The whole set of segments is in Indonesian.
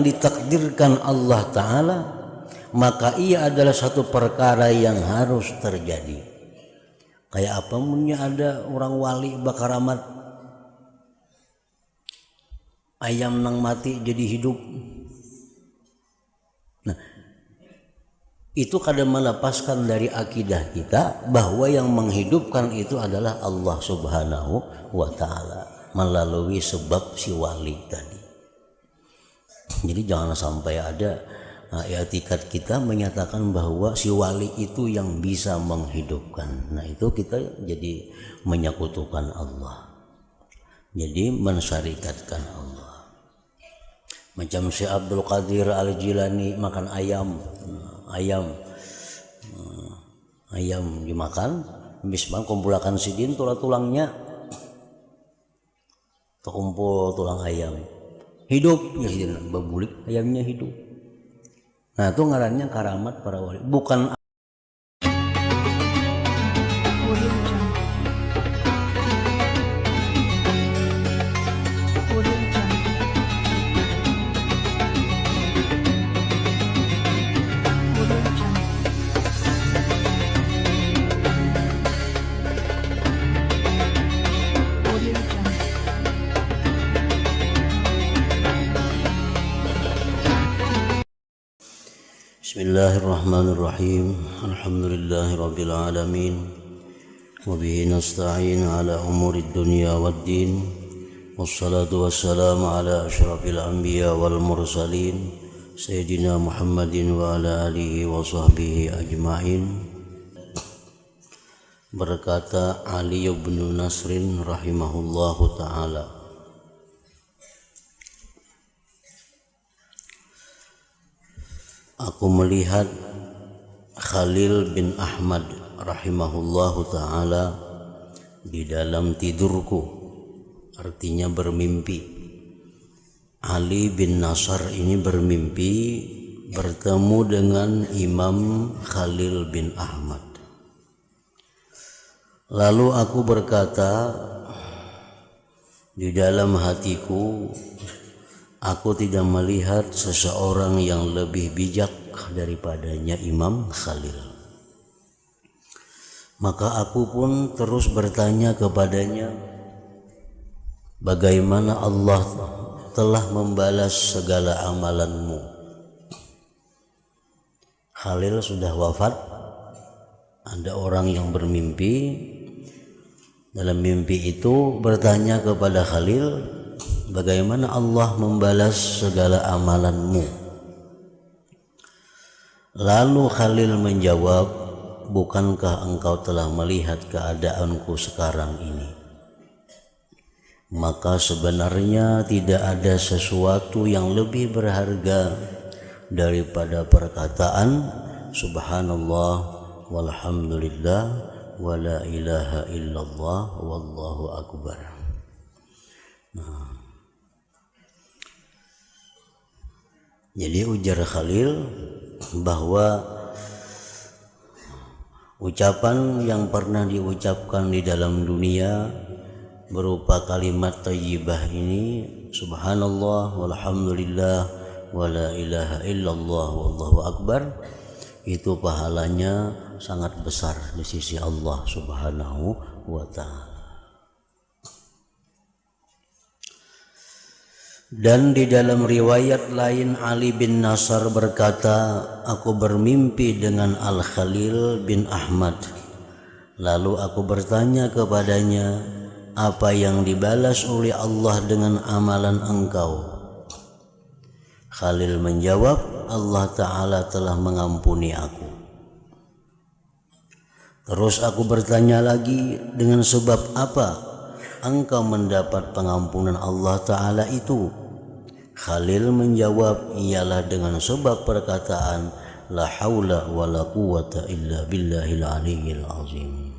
ditakdirkan Allah Ta'ala, maka ia adalah satu perkara yang harus terjadi. Kayak apa punya ada orang wali bakaramat, ayam nang mati jadi hidup. Nah, itu kadang melepaskan dari akidah kita bahwa yang menghidupkan itu adalah Allah Subhanahu wa Ta'ala melalui sebab si wali tadi. Jadi jangan sampai ada i'tikad kita menyatakan bahwa si wali itu yang bisa menghidupkan. Nah, itu kita jadi menyekutukan Allah, jadi mensyarikatkan Allah. Macam si Abdul Qadir Al-Jilani makan ayam dimakan, habis kumpulkan sidin tulangnya, terkumpul tulang ayam hidup ya, sidin babulik ayamnya hidup. Nah, itu ngarannya karamat para wali, bukan Bismillahirrahmanirrahim. Alhamdulillahirabbil alamin. Wa bihi nasta'in ala umurid dunya waddin. Wassalatu wassalamu ala asyrafil anbiya wal mursalin sayyidina Muhammadin wa ala alihi wa sahbihi ajma'in. Berkata Ali bin Nasrin rahimahullahu ta'ala, aku melihat Khalil bin Ahmad rahimahullahu ta'ala di dalam tidurku, artinya bermimpi. Ali bin Nasr ini bermimpi bertemu dengan Imam Khalil bin Ahmad. Lalu aku berkata di dalam hatiku, aku tidak melihat seseorang yang lebih bijak daripadanya Imam Khalil. Maka aku pun terus bertanya kepadanya, bagaimana Allah telah membalas segala amalanmu? Khalil sudah wafat. Ada orang yang bermimpi, dalam mimpi itu bertanya kepada Khalil, bagaimana Allah membalas segala amalanmu? Lalu Khalil menjawab, bukankah engkau telah melihat keadaanku sekarang ini? Maka sebenarnya tidak ada sesuatu yang lebih berharga daripada perkataan subhanallah walhamdulillah wa la ilaha illallah wallahu akbar. Jadi ujar Khalil bahwa ucapan yang pernah diucapkan di dalam dunia berupa kalimat thayyibah ini, subhanallah walhamdulillah wa la ilaha illallah wallahu akbar, itu pahalanya sangat besar di sisi Allah Subhanahu wa ta'ala. Dan di dalam riwayat lain Ali bin Nasr berkata, aku bermimpi dengan Al-Khalil bin Ahmad. Lalu aku bertanya kepadanya, apa yang dibalas oleh Allah dengan amalan engkau? Khalil menjawab, Allah Ta'ala telah mengampuni aku. Terus aku bertanya lagi, dengan sebab apa engkau mendapat pengampunan Allah Ta'ala itu? Khalil menjawab, ialah dengan sebab perkataan la haula wa la quwata illa billahil aliyyil azim.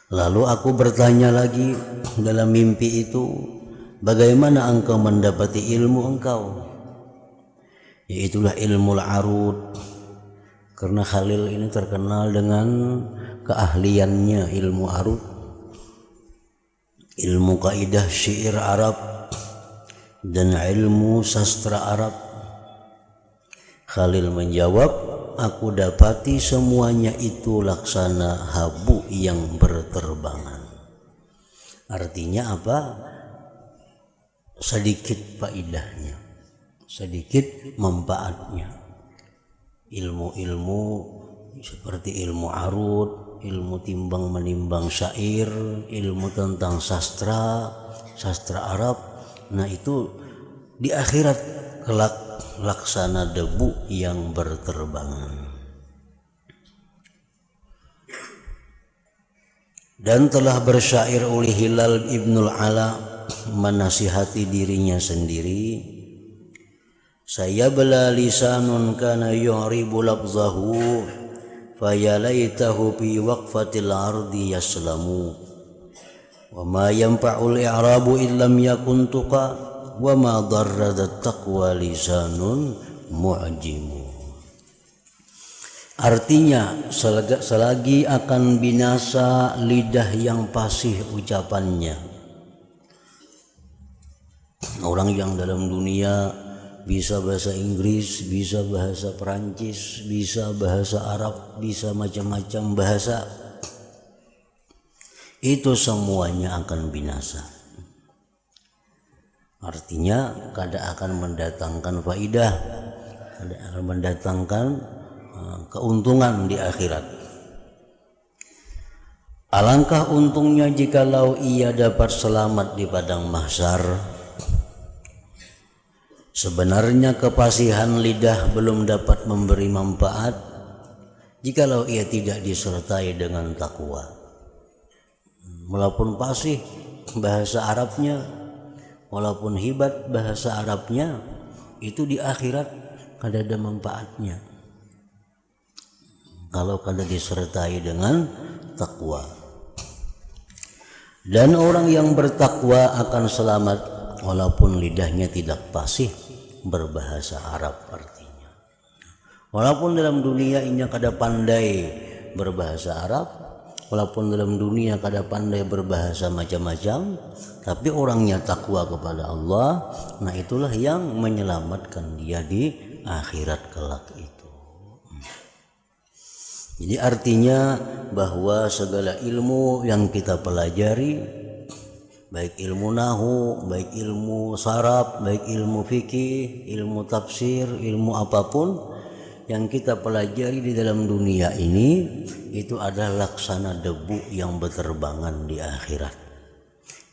Lalu aku bertanya lagi dalam mimpi itu, bagaimana engkau mendapati ilmu engkau? Yaitulah ilmu al-arud. Karena Khalil ini terkenal dengan keahliannya ilmu arud. ilmu kaidah syair Arab dan ilmu sastra Arab. Khalil menjawab, aku dapati semuanya itu laksana habu yang berterbangan. Artinya apa? Sedikit faidahnya, sedikit manfaatnya. Ilmu-ilmu seperti ilmu arud, ilmu timbang menimbang syair, ilmu tentang sastra Arab, nah itu di akhirat kelak laksana debu yang berterbangan. Dan telah bersyair oleh Hilal Ibnul Ala menasihati dirinya sendiri, saya bela lisanun kana yu'ribu lafzahu fayalaitahu fi waqfatil ardi yaslamu wa ma yanfa'ul i'rabu illam yakun tuqa wa ma darradat taqwa lisanun mu'jimu. Artinya selagi akan binasa lidah yang fasih ucapannya. Orang yang dalam dunia bisa bahasa Inggris, bisa bahasa Perancis, bisa bahasa Arab, bisa macam-macam bahasa, itu semuanya akan binasa. Artinya kada akan mendatangkan faidah, kada akan mendatangkan keuntungan di akhirat. Alangkah untungnya jikalau ia dapat selamat di padang mahsyar. Sebenarnya kepasihan lidah belum dapat memberi manfaat jikalau ia tidak disertai dengan takwa. Walaupun fasih bahasa Arabnya, walaupun hebat bahasa Arabnya, itu di akhirat kada ada manfaatnya kalau kada disertai dengan takwa. Dan orang yang bertakwa akan selamat walaupun lidahnya tidak fasih berbahasa Arab. Artinya walaupun dalam dunia ini kada pandai berbahasa Arab, walaupun dalam dunia kada pandai berbahasa macam-macam, tapi orangnya takwa kepada Allah, nah itulah yang menyelamatkan dia di akhirat kelak itu. Jadi artinya bahwa segala ilmu yang kita pelajari, baik ilmu nahu, baik ilmu saraf, baik ilmu fikih, ilmu tafsir, ilmu apapun yang kita pelajari di dalam dunia ini, itu adalah laksana debu yang berterbangan di akhirat.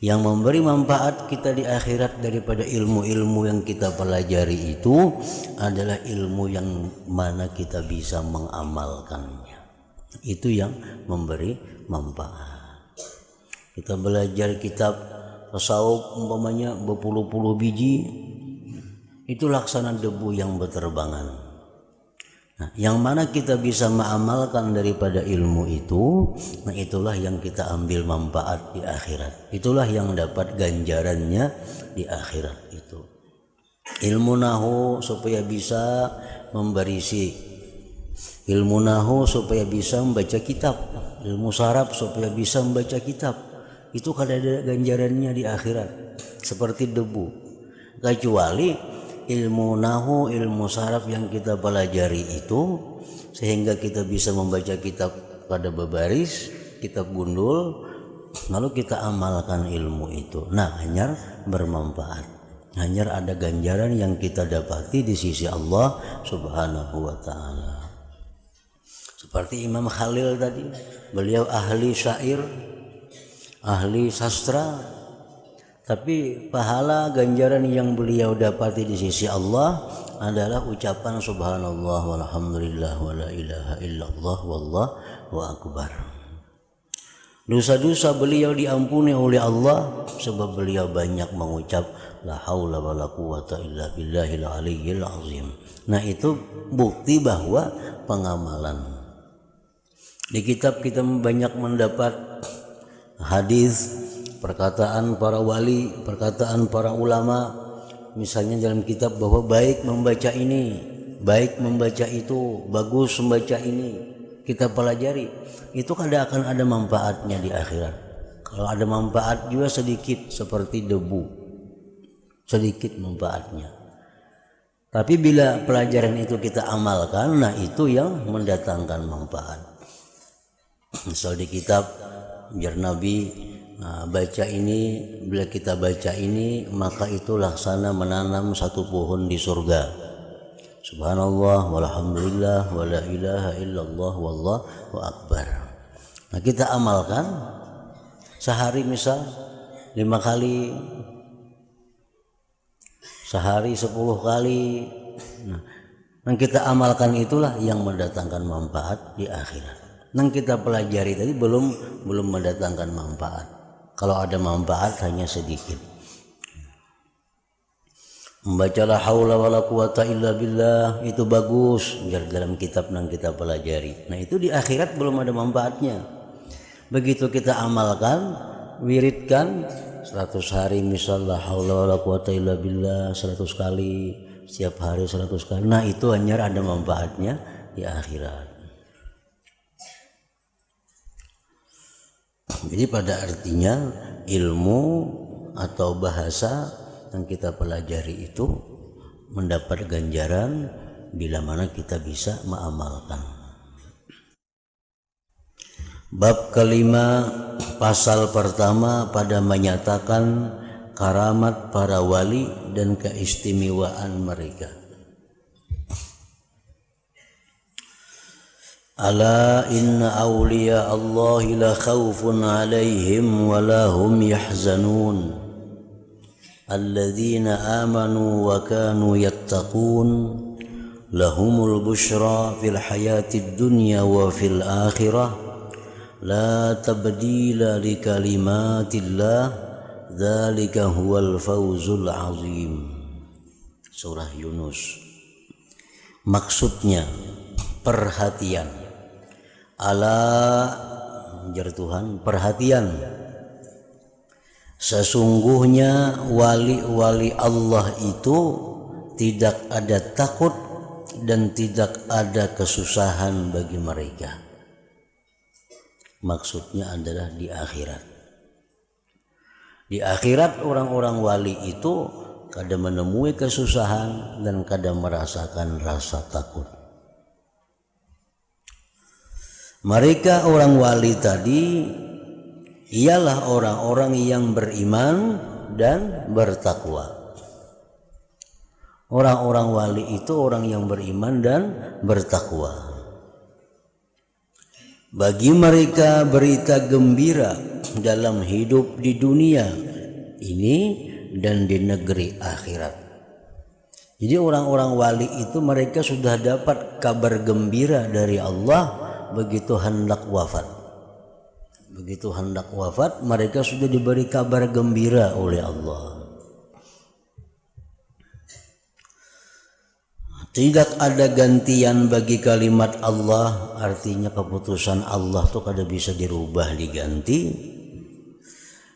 Yang memberi manfaat kita di akhirat daripada ilmu-ilmu yang kita pelajari itu adalah ilmu yang mana kita bisa mengamalkannya. Itu yang memberi manfaat. Kita belajar kitab tasawuf umpamanya berpuluh-puluh biji, itu laksana debu yang berterbangan. Nah, yang mana kita bisa mengamalkan daripada ilmu itu, nah itulah yang kita ambil manfaat di akhirat. Itulah yang dapat ganjarannya di akhirat itu. Ilmu nahu supaya bisa membarisi, ilmu nahu supaya bisa membaca kitab, ilmu saraf supaya bisa membaca kitab. Itu kada ada ganjarannya di akhirat, seperti debu. Kecuali ilmu nahu, ilmu saraf yang kita pelajari itu sehingga kita bisa membaca kitab pada berbaris, kitab gundul, lalu kita amalkan ilmu itu. Nah, hanyar bermanfaat, hanyar ada ganjaran yang kita dapati di sisi Allah Subhanahu wa ta'ala. Seperti Imam Khalil tadi, beliau ahli syair, ahli sastra, tapi pahala ganjaran yang beliau dapati di sisi Allah adalah ucapan subhanallah walhamdulillah wala ilaha illallah wallahu akbar. Dosa-dosa beliau diampuni oleh Allah sebab beliau banyak mengucap la haula wala quwata illa billahil aliyyil azim. Nah, itu bukti bahwa pengamalan. Di kitab kita banyak mendapat hadis, perkataan para wali, perkataan para ulama, misalnya dalam kitab bahwa baik membaca ini, baik membaca itu, bagus membaca ini, kita pelajari, itu kada akan ada manfaatnya di akhirat Kalau ada manfaat juga sedikit, seperti debu, sedikit manfaatnya. Tapi bila pelajaran itu kita amalkan, nah itu yang mendatangkan manfaat. Misal di kitab biar Nabi baca ini, bila kita baca ini maka itu laksana menanam satu pohon di surga. Subhanallah walhamdulillah wala ilaha illallah wallahu akbar. Nah kita amalkan sehari misal 5 kali, sehari 10 kali. Nah, yang kita amalkan itulah yang mendatangkan manfaat di akhirat. Yang kita pelajari tadi belum mendatangkan manfaat. Kalau ada manfaat hanya sedikit. Membaca la haula wala quwata illa billah itu bagus biar dalam kitab yang kita pelajari. Nah itu di akhirat belum ada manfaatnya. Begitu kita amalkan, wiridkan 100 hari misal la haula wala quwata illa billah 100 kali, setiap hari 100 kali. Nah itu hanya ada manfaatnya di akhirat. Jadi pada artinya ilmu atau bahasa yang kita pelajari itu mendapat ganjaran bila mana kita bisa mengamalkan. Bab kelima, pasal pertama pada menyatakan karamat para wali dan keistimewaan mereka. Ala inna awliya Allahi la khawfun alaihim wa la hum yahzanun alladzina amanu wa kanu yattaqun lahumul bushra fil hayatid dunya wa fil akhirah la tabdila li kalimatillah dzalika huwal fawzul azim. Surah Yunus. Maksudnya perhatian. Ala jar Tuhan, perhatian. Sesungguhnya wali-wali Allah itu tidak ada takut dan tidak ada kesusahan bagi mereka. Maksudnya adalah di akhirat. Di akhirat orang-orang wali itu kadang menemui kesusahan dan kadang merasakan rasa takut. Mereka orang wali tadi ialah orang-orang yang beriman dan bertakwa. Orang-orang wali itu orang yang beriman dan bertakwa. Bagi mereka berita gembira dalam hidup di dunia ini dan di negeri akhirat. Jadi orang-orang wali itu mereka sudah dapat kabar gembira dari Allah begitu hendak wafat. Begitu hendak wafat, mereka sudah diberi kabar gembira oleh Allah. Tidak ada gantian bagi kalimat Allah, artinya keputusan Allah itu kada bisa dirubah diganti.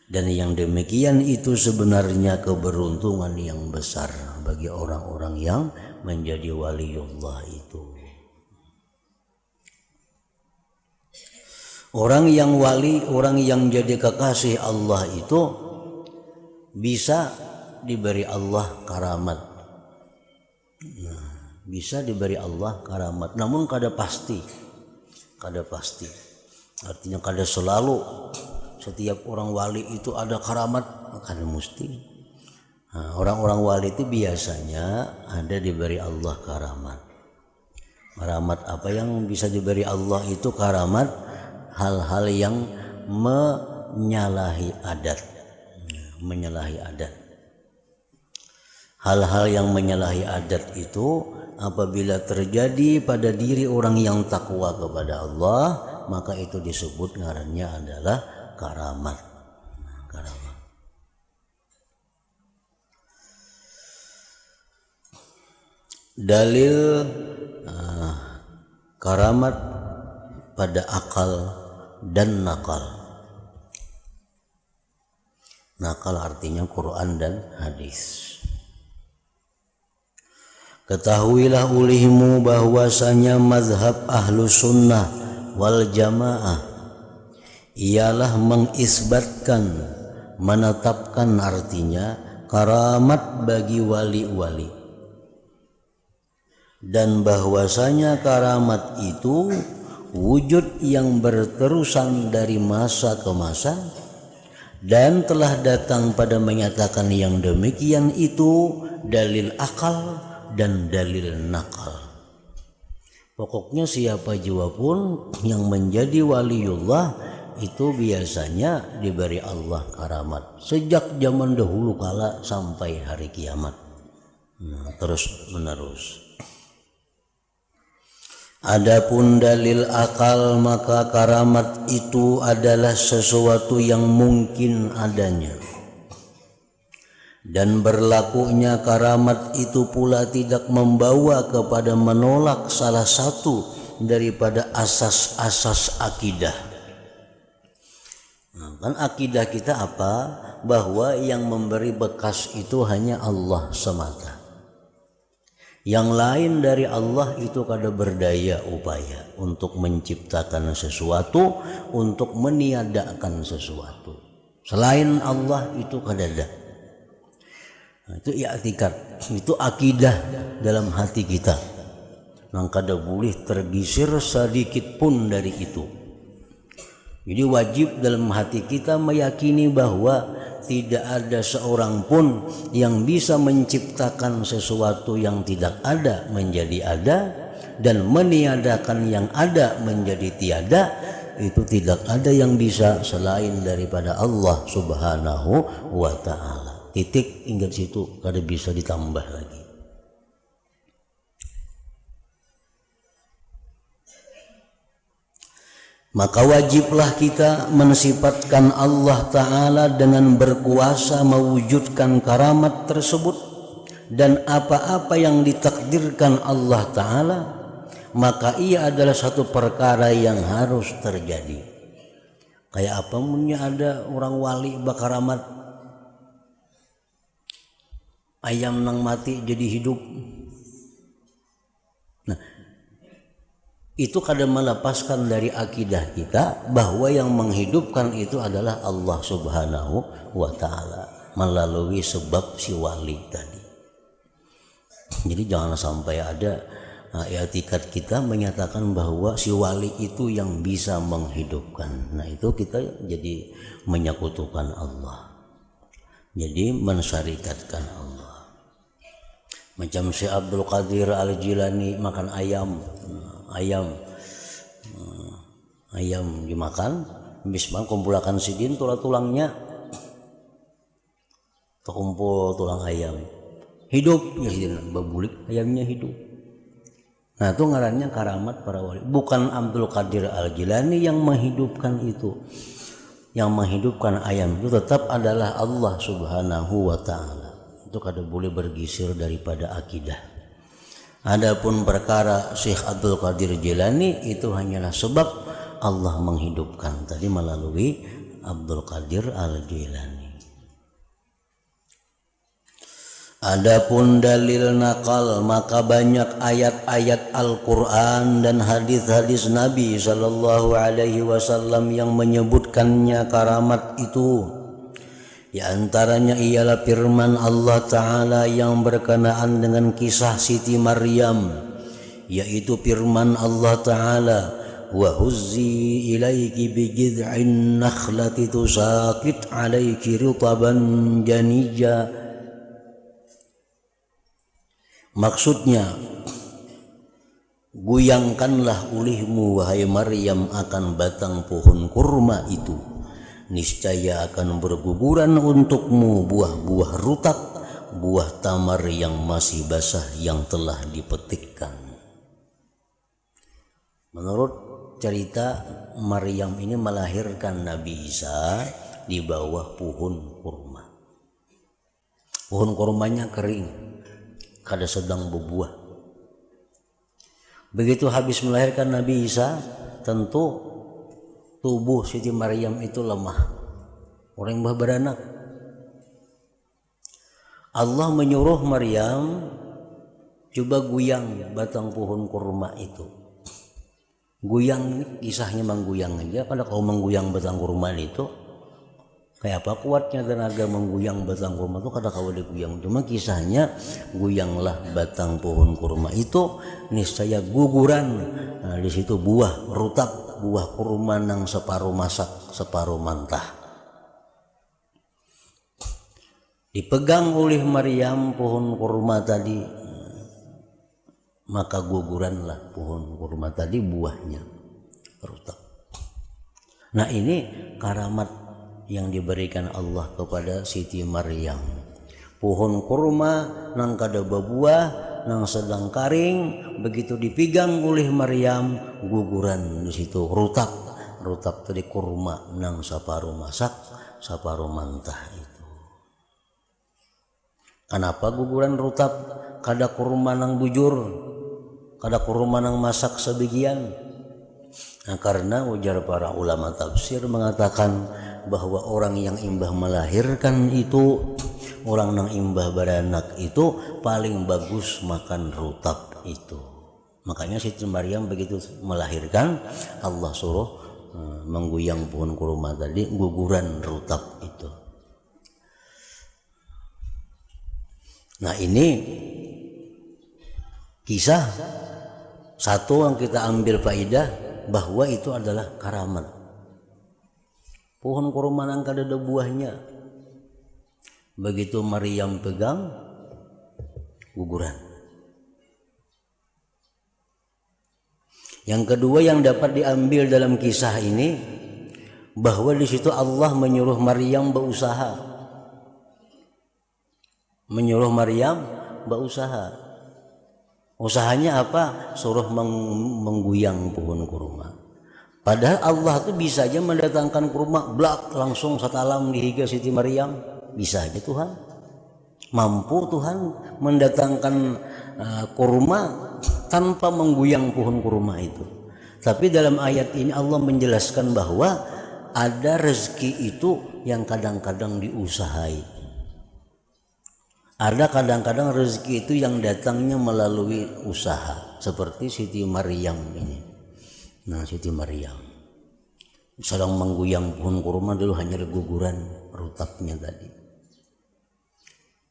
Dan yang demikian itu sebenarnya keberuntungan yang besar bagi orang-orang yang menjadi waliullah itu. Orang yang wali, orang yang jadi kekasih Allah itu bisa diberi Allah karamat. Nah, bisa diberi Allah karamat, namun kada pasti. Kada pasti. Artinya kada selalu setiap orang wali itu ada karamat, kada mesti. Nah, orang-orang wali itu biasanya ada diberi Allah karamat. Karamat apa yang bisa diberi Allah itu karamat hal-hal yang menyalahi adat. Hal-hal yang menyalahi adat itu apabila terjadi pada diri orang yang takwa kepada Allah, maka itu disebut ngarannya adalah karamat. Dalil karamat pada akal dan nakal. Nakal artinya Quran dan hadis. Ketahuilah olehmu bahwasanya mazhab ahlu sunnah wal jamaah ialah mengisbatkan, menetapkan artinya karamat bagi wali-wali, dan bahwasanya karamat itu wujud yang berterusan dari masa ke masa, dan telah datang pada menyatakan yang demikian itu dalil akal dan dalil nakal. Pokoknya siapa jua pun yang menjadi waliullah itu biasanya diberi Allah karamat sejak zaman dahulu kala sampai hari kiamat, terus menerus. Adapun dalil akal, maka karamat itu adalah sesuatu yang mungkin adanya, dan berlakunya karamat itu pula tidak membawa kepada menolak salah satu daripada asas-asas akidah. Kan akidah kita apa? Bahwa yang memberi bekas itu hanya Allah semata. Yang lain dari Allah itu kada berdaya upaya untuk menciptakan sesuatu, untuk meniadakan sesuatu. Selain Allah itu kada ada. Itu i'tikad, itu akidah dalam hati kita. Nang kada boleh tergisir sedikit pun dari itu. Jadi wajib dalam hati kita meyakini bahwa tidak ada seorang pun yang bisa menciptakan sesuatu yang tidak ada menjadi ada, dan meniadakan yang ada menjadi tiada. Itu tidak ada yang bisa selain daripada Allah Subhanahu wa ta'ala. Titik, hingga situ, kada bisa ditambah lagi. Maka wajiblah kita mensifatkan Allah Ta'ala dengan berkuasa mewujudkan karamat tersebut, dan apa-apa yang ditakdirkan Allah Ta'ala maka ia adalah satu perkara yang harus terjadi. Kayak apa punya ada orang wali bakaramat, ayam nang mati jadi hidup. Nah, itu kadang melepaskan dari akidah kita bahwa yang menghidupkan itu adalah Allah Subhanahu wa ta'ala melalui sebab si wali tadi. Jadi jangan sampai ada i'tikad kita menyatakan bahwa si wali itu yang bisa menghidupkan. Nah, itu kita jadi menyekutukan Allah, jadi mensyarikatkan Allah. Macam si Abdul Qadir Al-Jilani makan ayam dimakan, habis kumpulkan sidin tulangnya, terkumpul tulang ayam hidup, ya sidin babulik ayamnya hidup. Nah, itu ngarannya karamat para wali. Bukan Abdul Qadir Al-Jilani yang menghidupkan itu. Yang menghidupkan ayam itu tetap adalah Allah Subhanahu wa ta'ala. Itu kada boleh bergisir daripada akidah. Adapun perkara Syekh Abdul Qadir Jilani itu hanyalah sebab Allah menghidupkan tadi melalui Abdul Qadir Al-Jilani. Adapun dalil nakal, maka banyak ayat-ayat Al-Quran dan hadis-hadis Nabi Sallallahu Alaihi Wasallam yang menyebutkannya karamat itu. Di antaranya ialah firman Allah Ta'ala yang berkenaan dengan kisah Siti Maryam, yaitu firman Allah Ta'ala, wa huzzi ilaiki bijid'in nakhlati tusaqit alaiki rutaban janija. Maksudnya, guyangkanlah ulihmu wahai Maryam akan batang pohon kurma itu, niscaya akan berguguran untukmu buah-buah rutak, buah tamar yang masih basah yang telah dipetikkan. Menurut cerita, Maryam ini melahirkan Nabi Isa di bawah pohon kurma. Pohon kurmanya kering, kada sedang berbuah. Begitu habis melahirkan Nabi Isa, tentu tubuh Siti Maryam itu lemah, orang yang beranak. Allah menyuruh Maryam coba guyang batang pohon kurma itu. Guyang kisahnya mengguyang aja. Kalau kau mengguyang batang kurma itu kayak apa kuatnya tenaga mengguyang batang kurma itu kada kau diguyang. Cuma kisahnya guyanglah batang pohon kurma itu niscaya guguran. Nah, di situ buah rutab, buah kurma nang separuh masak separuh mentah. Dipegang oleh Maryam pohon kurma tadi, maka guguranlah pohon kurma tadi buahnya rutab. Nah ini karamat yang diberikan Allah kepada Siti Maryam. Pohon kurma nang kada berbuah, nang sedang karing, begitu dipegang oleh Maryam guguran di situ rutab. Rutab tadi kurma nang separuh masak, separuh mentah itu. Kenapa guguran rutab? Kada kurma nang bujur, kada kurma nang masak sebagian. Nah, karena ujar para ulama tafsir mengatakan bahwa orang yang imbah melahirkan itu, orang nang imbah beranak itu paling bagus makan rutab itu. Makanya Siti Maryam begitu melahirkan Allah suruh mengguyang pohon kurma tadi guguran rutab itu. Nah ini kisah satu yang kita ambil faidah bahwa itu adalah karamat. Pohon kurma nang kada ada buahnya, begitu Maryam pegang guguran. Yang kedua yang dapat diambil dalam kisah ini bahwa di situ Allah menyuruh Maryam berusaha, menyuruh Maryam berusaha. Usahanya apa? Suruh mengguyang pohon kurma. Padahal Allah tuh bisa aja mendatangkan kurma blak langsung satalam di higa Siti Maryam. Bisa aja Tuhan. Mampu Tuhan mendatangkan kurma tanpa mengguyang pohon kurma itu. Tapi dalam ayat ini Allah menjelaskan bahwa ada rezeki itu yang kadang-kadang diusahai. Ada kadang-kadang rezeki itu yang datangnya melalui usaha, seperti Siti Maryam ini. Nah, Siti Maryam sedang mengguyang pohon kurma dulu hanya guguran rutabnya tadi.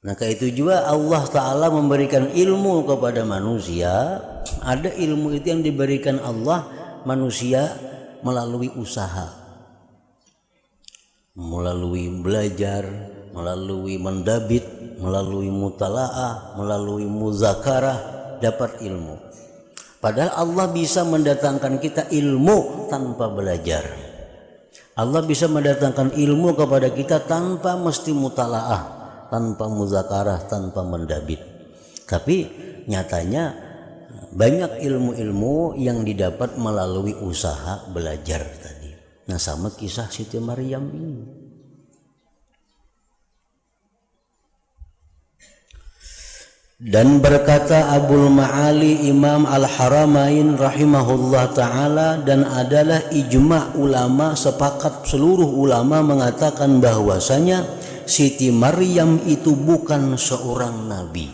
Nah, kayak itu juga Allah Ta'ala memberikan ilmu kepada manusia. Ada ilmu itu yang diberikan Allah manusia melalui usaha, melalui belajar, melalui mendabit, melalui mutalaah, melalui muzakarah dapat ilmu. Padahal Allah bisa mendatangkan kita ilmu tanpa belajar. Allah bisa mendatangkan ilmu kepada kita tanpa mesti mutalaah, tanpa muzakarah, tanpa mendabit. Tapi nyatanya banyak ilmu-ilmu yang didapat melalui usaha belajar tadi. Nah, sama kisah Siti Maryam ini. Dan berkata Abul Ma'ali Imam Al-Haramain rahimahullah ta'ala, dan adalah ijma' ulama, sepakat seluruh ulama mengatakan bahwasanya Siti Maryam itu bukan seorang nabi.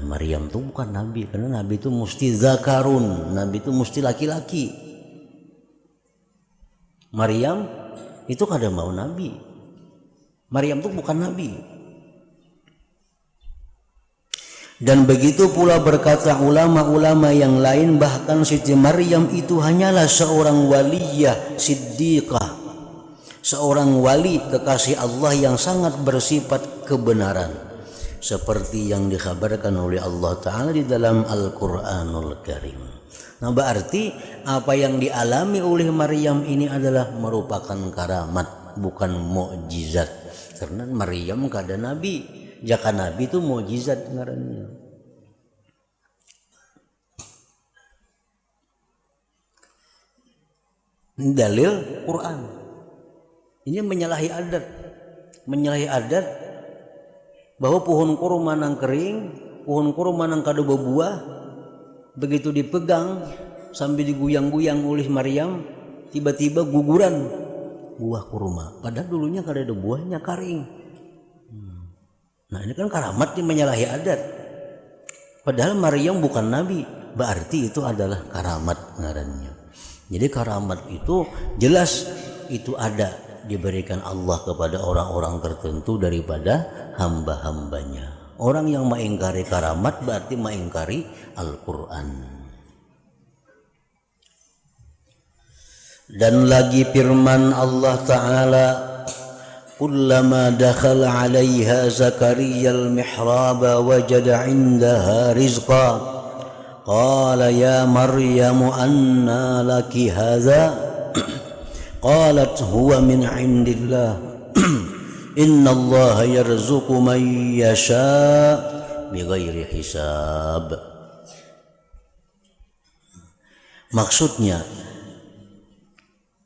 Maryam itu bukan nabi, karena nabi itu mesti zakarun, nabi itu mesti laki-laki. Maryam itu kada mau nabi. Maryam itu bukan nabi. Dan begitu pula berkata ulama-ulama yang lain, bahkan Siti Maryam itu hanyalah seorang waliyah siddiqah, seorang wali kekasih Allah yang sangat bersifat kebenaran, seperti yang dikhabarkan oleh Allah Ta'ala di dalam Al-Quranul Karim. Nah, berarti apa yang dialami oleh Maryam ini adalah merupakan karamat, bukan mukjizat. Karena Maryam kada nabi. Jaka nabi itu mukjizat ngarannya. Dalil Quran. Ini menyalahi adat bahwa pohon kurma nang kering, pohon kurma nang kada berbuah, begitu dipegang sambil diguyang-guyang oleh Maryam, tiba-tiba guguran buah kurma. Padahal dulunya kada ada buahnya, kering. Nah, ini kan karamat yang menyalahi adat. Padahal Maryam bukan nabi, berarti itu adalah karamat ngarannya. Jadi karamat itu jelas itu ada diberikan Allah kepada orang-orang tertentu daripada hamba-hambanya. Orang yang mengingkari karamat berarti mengingkari Al-Quran. Dan lagi firman Allah Ta'ala, kullama dakhala 'alaiha Zakaria al-mihrab wajada 'indaha rizqa qala ya Maryam anna laki hadha qalat huwa min 'indillah inna Allah yarzuqu man yasha bighairi hisab. Maksudnya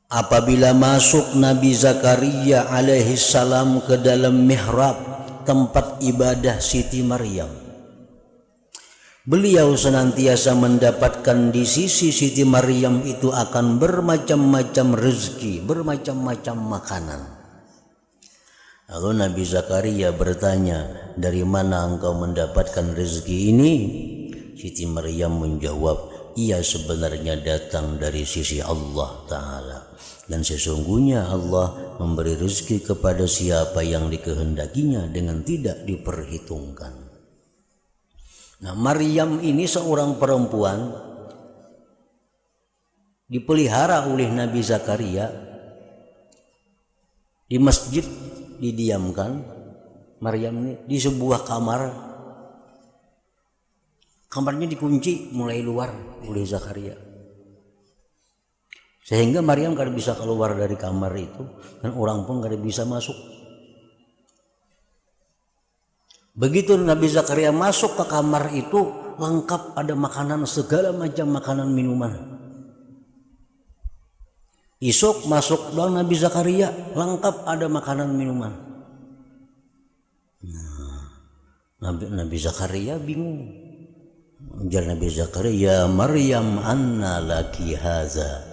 apabila masuk Nabi Zakaria alaihi salam ke dalam mihrab tempat ibadah Siti Maryam, beliau senantiasa mendapatkan di sisi Siti Maryam itu akan bermacam-macam rezeki, bermacam-macam makanan. Lalu Nabi Zakaria bertanya, dari mana engkau mendapatkan rezeki ini? Siti Maryam menjawab, ia sebenarnya datang dari sisi Allah Ta'ala. Dan sesungguhnya Allah memberi rezeki kepada siapa yang dikehendakinya dengan tidak diperhitungkan. Nah, Maryam ini seorang perempuan dipelihara oleh Nabi Zakaria di masjid, didiamkan Maryam ini di sebuah kamar. Kamarnya dikunci mulai luar oleh Zakaria. Sehingga Maryam kada bisa keluar dari kamar itu dan orang pun kada bisa masuk. Begitu Nabi Zakaria masuk ke kamar itu, lengkap ada makanan, segala macam makanan minuman. Isuk masuk doang Nabi Zakaria, lengkap ada makanan minuman. Nah, Nabi Zakaria bingung. Ujar Nabi Zakaria, ya Maryam anna laki haza.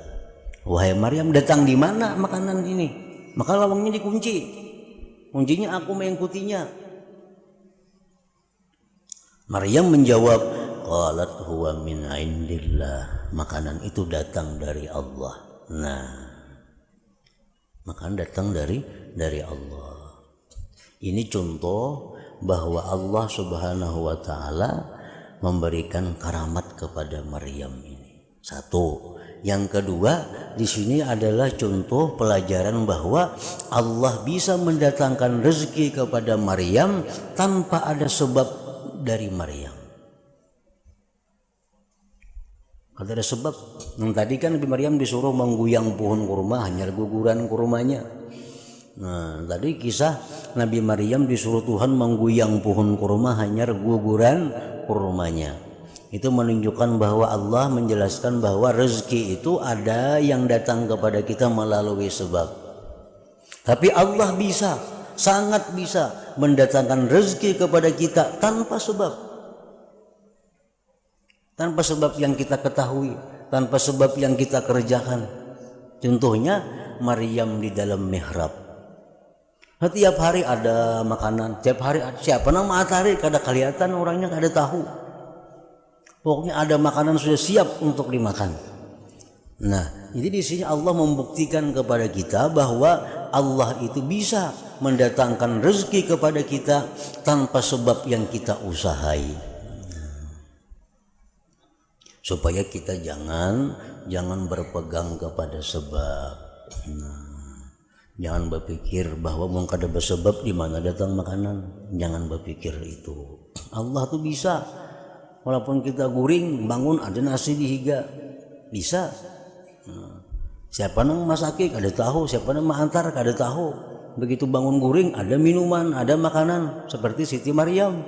Wahai Maryam, datang di mana makanan ini? Maka lawangnya dikunci. Kuncinya aku mengikutinya. Maryam menjawab, qalat huwa min indillah. Makanan itu datang dari Allah. Nah, makanan datang dari Allah. Ini contoh bahwa Allah Subhanahu wa Ta'ala memberikan karamat kepada Maryam ini. Satu. Yang kedua, di sini adalah contoh pelajaran bahwa Allah bisa mendatangkan rezeki kepada Maryam tanpa ada sebab dari Maryam. Kalau ada sebab, yang tadi kan Nabi Maryam disuruh mengguyang pohon kurma, hanya guguran kurmanya. Nah, tadi kisah Nabi Maryam disuruh Tuhan mengguyang pohon kurma, hanya guguran kurmanya. Itu menunjukkan bahwa Allah menjelaskan bahwa rezeki itu ada yang datang kepada kita melalui sebab. Tapi Allah bisa, sangat bisa mendatangkan rezeki kepada kita tanpa sebab. Tanpa sebab yang kita ketahui, tanpa sebab yang kita kerjakan. Contohnya Maryam di dalam mihrab. Setiap hari ada makanan, setiap hari siapa nama matahari kada kelihatan orangnya, kada tahu. Pokoknya ada makanan sudah siap untuk dimakan. Nah, jadi di sini Allah membuktikan kepada kita bahwa Allah itu bisa mendatangkan rezeki kepada kita tanpa sebab yang kita usahai. Supaya kita jangan berpegang kepada sebab. Jangan berpikir bahwa mau kada bersebab di mana datang makanan. Jangan berpikir itu. Allah tuh bisa. Walaupun kita guring, bangun ada nasi dihiga, bisa. Siapa nang masaki kada tahu, siapa nang maantar kada tahu. Begitu bangun guring ada minuman, ada makanan seperti Siti Maryam.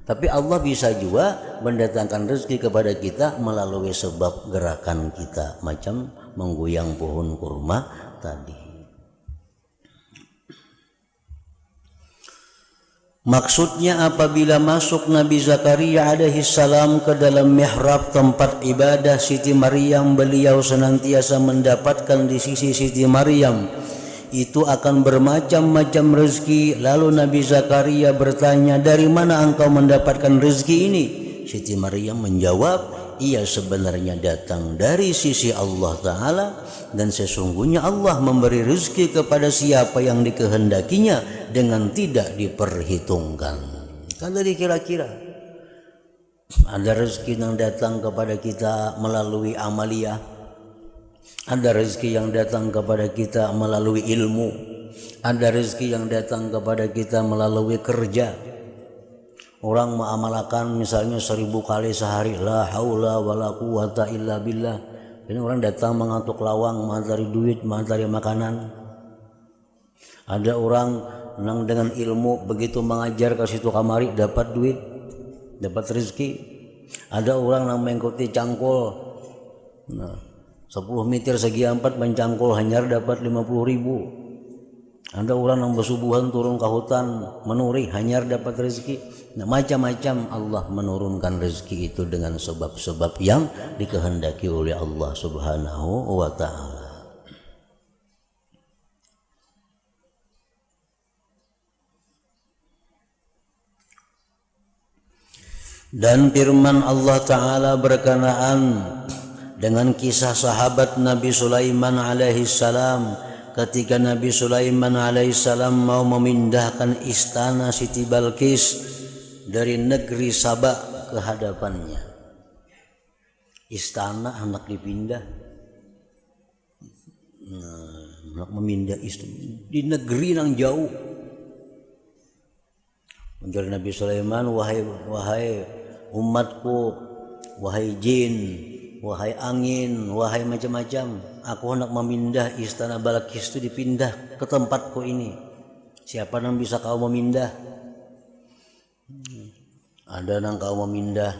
Tapi Allah bisa juga mendatangkan rezeki kepada kita melalui sebab gerakan kita, macam mengguyang pohon kurma tadi. Maksudnya apabila masuk Nabi Zakaria alaihi salam ke dalam mihrab tempat ibadah Siti Maryam, beliau senantiasa mendapatkan di sisi Siti Maryam itu akan bermacam-macam rezeki. Lalu Nabi Zakaria bertanya, dari mana engkau mendapatkan rezeki ini? Siti Maryam menjawab, ia sebenarnya datang dari sisi Allah Ta'ala, dan sesungguhnya Allah memberi rezeki kepada siapa yang dikehendakinya dengan tidak diperhitungkan. Kan tadi kira-kira ada rezeki yang datang kepada kita melalui amalia, ada rezeki yang datang kepada kita melalui ilmu, ada rezeki yang datang kepada kita melalui kerja. Orang mengamalkan misalnya 1000 kali sehari, la haula wala quwata illa billah. Ini orang datang mengantuk lawang, mencari duit, mencari makanan. Ada orang menang dengan ilmu, begitu mengajar ke situ kamari dapat duit, dapat rezeki. Ada orang yang mengikuti cangkul, 10 meter segi 4 mencangkul hanyar dapat 50.000. Ada orang yang bersubuhan turun ke hutan menuri hanyar dapat rezeki. Nah, macam-macam Allah menurunkan rezeki itu dengan sebab-sebab yang dikehendaki oleh Allah Subhanahu wa Ta'ala. Dan firman Allah Ta'ala berkenaan dengan kisah sahabat Nabi Sulaiman alaihi salam, ketika Nabi Sulaiman alaihissalam mau memindahkan istana Siti Balqis dari negeri Saba ke hadapannya. Istana hendak dipindah, hendak memindah istana di negeri yang jauh. Menjadi Nabi Sulaiman, wahai umatku, wahai jin, wahai angin, wahai macam-macam, aku hendak memindah istana Balqis itu dipindah ke tempatku ini. Siapa yang bisa kau memindah? Ada yang kau memindah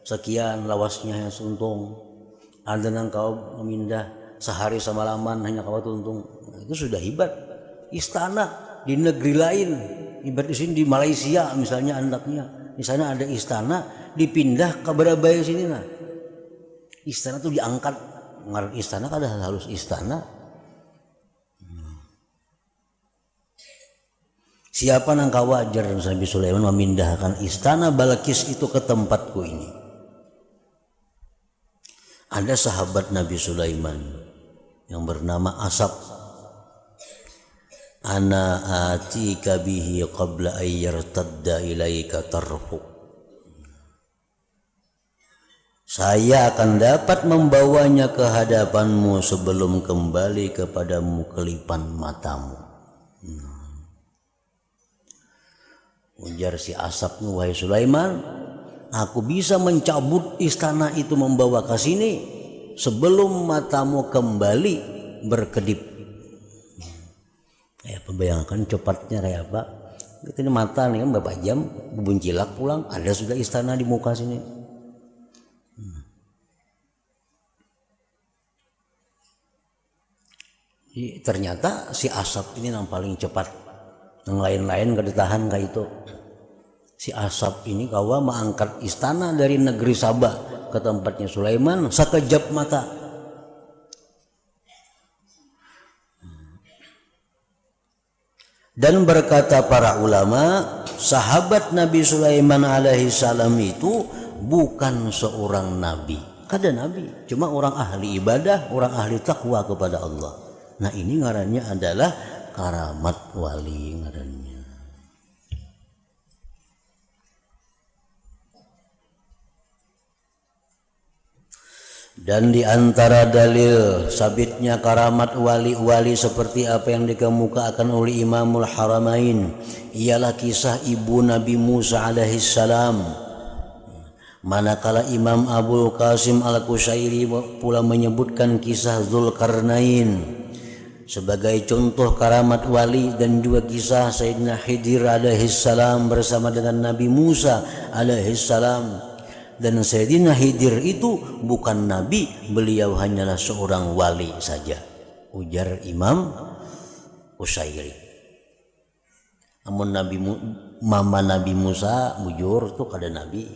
sekian lawasnya yang suntung. Ada yang kau memindah sehari semalaman hanya kau tuntung. Itu sudah hebat. Istana di negeri lain, ibarat di sini di Malaysia misalnya anaknya, di sana ada istana dipindah ke Surabaya sini. Nah, istana itu diangkat. Ngaran istana kan harus istana. Siapa yang kau wajar Nabi Sulaiman memindahkan istana Balqis itu ke tempatku ini? Ada sahabat Nabi Sulaiman yang bernama Asap. Ana atika bihi qabla an yartadda ilaika tarfuk. Saya akan dapat membawanya ke hadapanmu sebelum kembali kepadamu kelipan matamu. Ujar si Asap, wahai Sulaiman, aku bisa mencabut istana itu membawa ke sini sebelum matamu kembali berkedip. Ya, membayangkan cepatnya kayak apa? Ini mata nih kan berapa jam buncilak pulang, ada sudah istana di muka sini. Ternyata si Asap ini yang paling cepat. Yang lain-lain gak ditahan kayak itu. Si Asap ini kawa mengangkat istana dari negeri Sabah ke tempatnya Sulaiman sekejap mata. Dan berkata para ulama, sahabat Nabi Sulaiman alaihi salam itu bukan seorang nabi. Kada nabi, cuma orang ahli ibadah, orang ahli takwa kepada Allah. Nah, ini ngarannya adalah karamat wali ngarannya. Dan di antara dalil sabitnya karamat wali-wali seperti apa yang dikemukakan oleh Imamul Haramain ialah kisah ibu Nabi Musa alaihi salam. Manakala Imam Abul Qasim Al-Qushairi pula menyebutkan kisah Zulkarnain sebagai contoh karamat wali, dan juga kisah Sayyidina Khidir alaihi salam bersama dengan Nabi Musa alaihi salam. Dan Sayyidina Khidir itu bukan nabi, beliau hanyalah seorang wali saja, ujar Imam Qushairi. Namun mama Nabi Musa bujur itu kada nabi.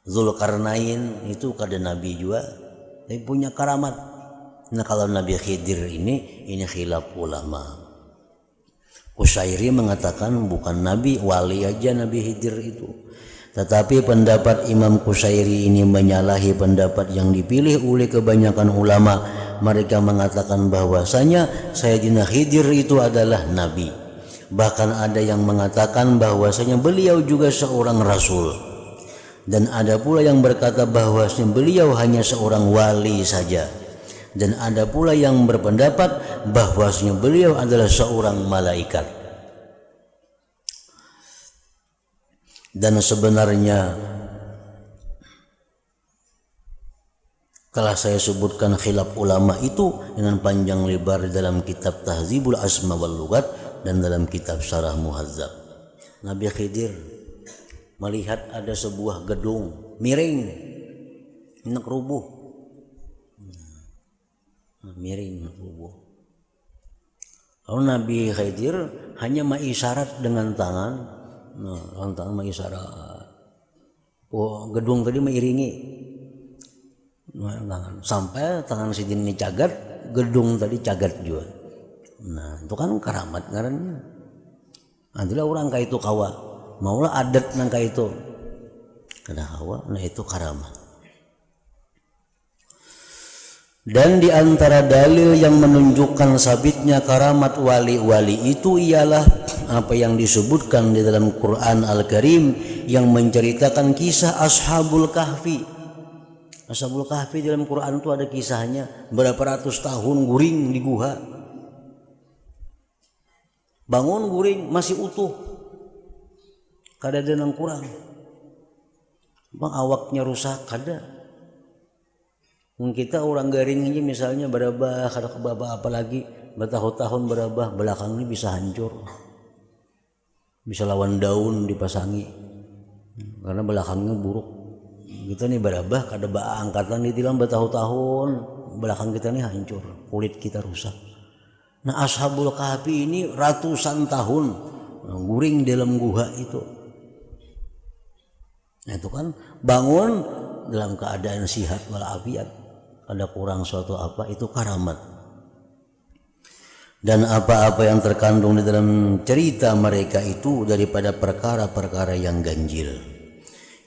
Zulkarnain itu kada nabi juga, tapi punya karamat. Nah kalau Nabi Khidir ini khilaf ulama. Qushairi mengatakan bukan nabi, wali aja Nabi Khidir itu. Tetapi pendapat Imam Qushairi ini menyalahi pendapat yang dipilih oleh kebanyakan ulama. Mereka mengatakan bahwasanya Sayyidina Khidir itu adalah nabi. Bahkan ada yang mengatakan bahwasanya beliau juga seorang rasul. Dan ada pula yang berkata bahwasanya beliau hanya seorang wali saja. Dan ada pula yang berpendapat bahwasanya beliau adalah seorang malaikat. Dan sebenarnya telah saya sebutkan khilaf ulama itu dengan panjang lebar dalam kitab Tahzibul Asma wal Lughat dan dalam kitab Syarah Muhazzab. Nabi Khidir melihat ada sebuah gedung miring, hendak rubuh. Miring rubuh. Lalu Nabi Khidir hanya mengisyarat dengan tangan, tangan mengisyarat. Oh, gedung tadi mengiringi tangan sampai tangan sidin ini cagat, gedung tadi cagat juga. Nah itu kan karamat ngarannya. Adalah orang kaya itu kawa, maulah adat nang kaya itu, kada kawa, nah itu karamat. Dan di antara dalil yang menunjukkan sabitnya karamat wali-wali itu ialah apa yang disebutkan di dalam Quran Al-Karim yang menceritakan kisah Ashabul Kahfi. Ashabul Kahfi dalam Quran itu ada kisahnya, berapa ratus tahun guring di guha. Bangun guring masih utuh. Kada ada nang kurang. Bang awaknya rusak kada. Kita orang garing ini misalnya berabah, kada kebaba apalagi bertahun-tahun berabah, belakang ini bisa hancur, bisa lawan daun dipasangi karena belakangnya buruk. Kita nih berabah kada ba angkatan ditilang bertahun-tahun, belakang kita nih hancur, kulit kita rusak. Nah Ashabul Kahfi ini ratusan tahun guring dalam guha itu. Nah itu kan bangun dalam keadaan sihat walafiat. Ada kurang suatu apa itu karamat. Dan apa-apa yang terkandung di dalam cerita mereka itu daripada perkara-perkara yang ganjil.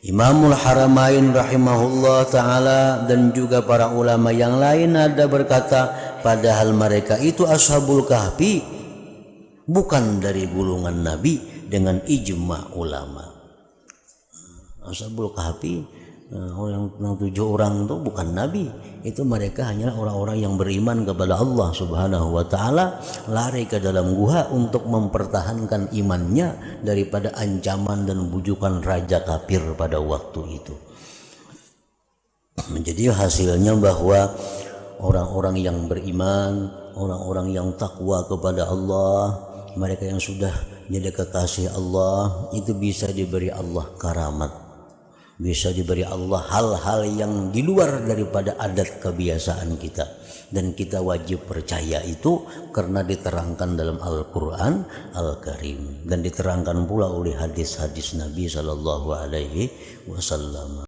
Imamul Haramain rahimahullah ta'ala dan juga para ulama yang lain ada berkata padahal mereka itu Ashabul Kahfi bukan dari golongan Nabi dengan ijma ulama. Ashabul Kahfi orang 7 orang itu bukan nabi, itu mereka hanyalah orang-orang yang beriman kepada Allah Subhanahu wa taala, lari ke dalam guha untuk mempertahankan imannya daripada ancaman dan bujukan raja kafir pada waktu itu. Jadi hasilnya bahwa orang-orang yang beriman, orang-orang yang takwa kepada Allah, mereka yang sudah jadi kekasih Allah itu bisa diberi Allah karamat. Bisa diberi Allah hal-hal yang di luar daripada adat kebiasaan kita, dan kita wajib percaya itu karena diterangkan dalam Al-Quran Al-Karim dan diterangkan pula oleh hadis-hadis Nabi Sallallahu Alaihi Wasallam.